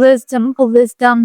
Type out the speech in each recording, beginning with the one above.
wisdom.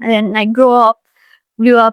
I grew up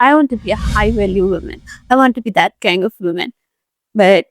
I want to be a high value woman, I want to be that kind of woman. But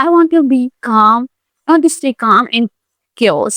I want to be calm, I want to stay calm in chaos.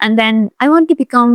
And then I want to become،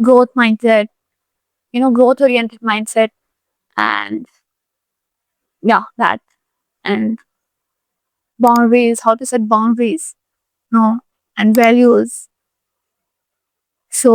growth mindset, growth oriented mindset, and yeah, that, and boundaries, how to set boundaries, and values. So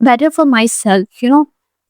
better for myself.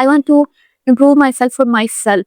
I want to improve myself for myself.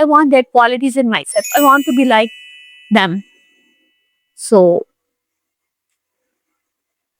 I want that qualities in myself. I want to be like them. So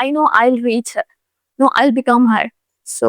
I know I'll reach her. No, I'll become her. So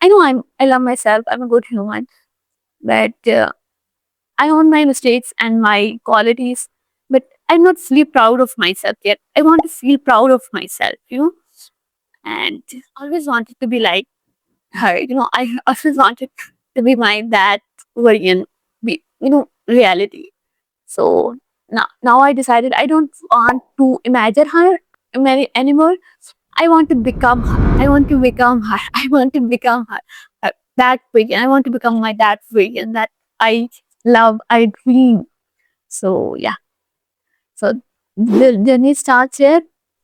I know I love myself. I'm a good human. But I own my mistakes and my qualities. But I'm not fully proud of myself yet. I want to feel proud of myself. And always wanted to be like her. I always wanted to be my that version, be reality. So now I decided I don't want to imagine her anymore. I want to become her. I want to become her. I want to become her. That version. I want to become my that version that I love, I dream. So yeah. So the journey starts here.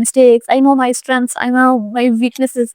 mistakes, I know my strengths, I know my weaknesses.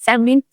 17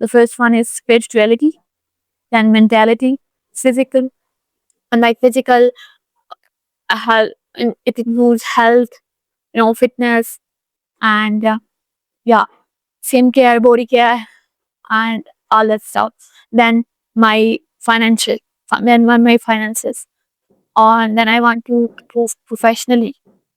The first one is spirituality, then mentality, physical, and like physical health, it includes health, fitness, and yeah, skin care, body care, and all that stuff. Then my finances, and then I want to improve professionally.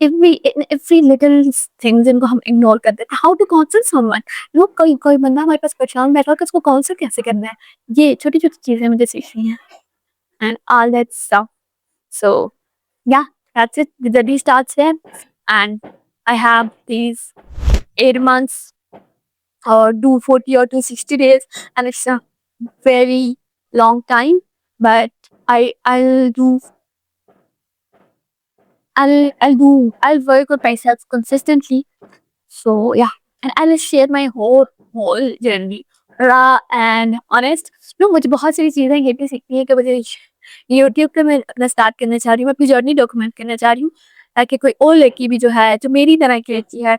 every little thing जिनको हम ignore कर देते हैं. How to counsel someone? कोई बंदा हमारे पास परेशान बैठा हो कि उसको counsel कैसे करना है, ये छोटी-छोटी चीज़ें मुझे सीखनी हैं and all that stuff. So yeah, that's it. The journey starts there, and I have these 8 months or 240 or 260 days, and it's a very long time, but I'll work on myself consistently. So yeah, and I'll share my whole journey raw and honest. No, मुझे बहुत सारी चीज़ें ये भी सीखनी है कि मुझे यूट्यूब पे मैं अपना स्टार्ट करना चाह रही हूँ, अपनी जर्नी डॉक्यूमेंट करना चाह रही हूँ, ताकि कोई और लड़की भी जो है, जो मेरी तरह की लड़की है,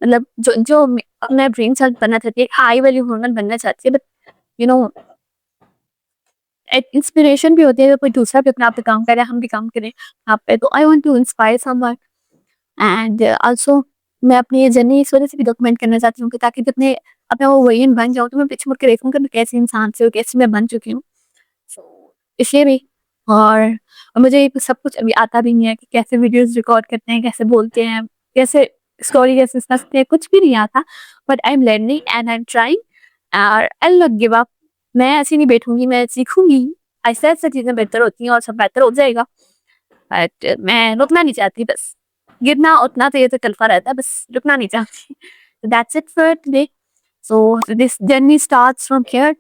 मतलब जो अपना ड्रीम सेल्फ बनना चाहती है, हाई वैल्यू वुमन बनना चाहती है, बट यू नो इंस्पिरेशन भी होती है, कोई दूसरा भी अपने आप पे काम करे, हम भी काम करें आप पे. तो I want to inspire someone, and also मैं अपनी ये जर्नी इस वजह से भी डॉक्यूमेंट करना चाहती हूँ कि ताकि जब मैं अपना वो वर्जन बन जाऊँ तो मैं पीछे मुड़ के देखूँ कि मैं कैसे इंसान से हूँ, कैसे मैं बन चुकी हूँ. सो इसलिए भी, और मुझे ये सब कुछ अभी आता भी नहीं है कि कैसे वीडियोस रिकॉर्ड करते हैं, कैसे बोलते हैं, कैसे स्टोरी कैसे समझते हैं, कुछ भी नहीं आता. But I am learning and I am trying, और आई नॉट गिव अप. मैं ऐसी नहीं बैठूंगी, मैं सीखूंगी. ऐसे ऐसे चीजें बेहतर होती हैं और सब बेहतर हो जाएगा. बट मैं रुकना नहीं चाहती, बस गिरना उतना तो ये तो चलता रहता है, बस रुकना नहीं चाहती. That's it for today. So this journey starts from here,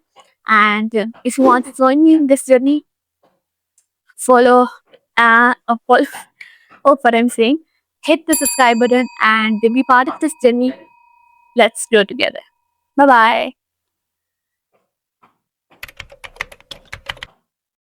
and if you want to join me in this journey, follow follow what I'm saying, hit the subscribe button and be part of this journey. Let's grow together. Bye bye.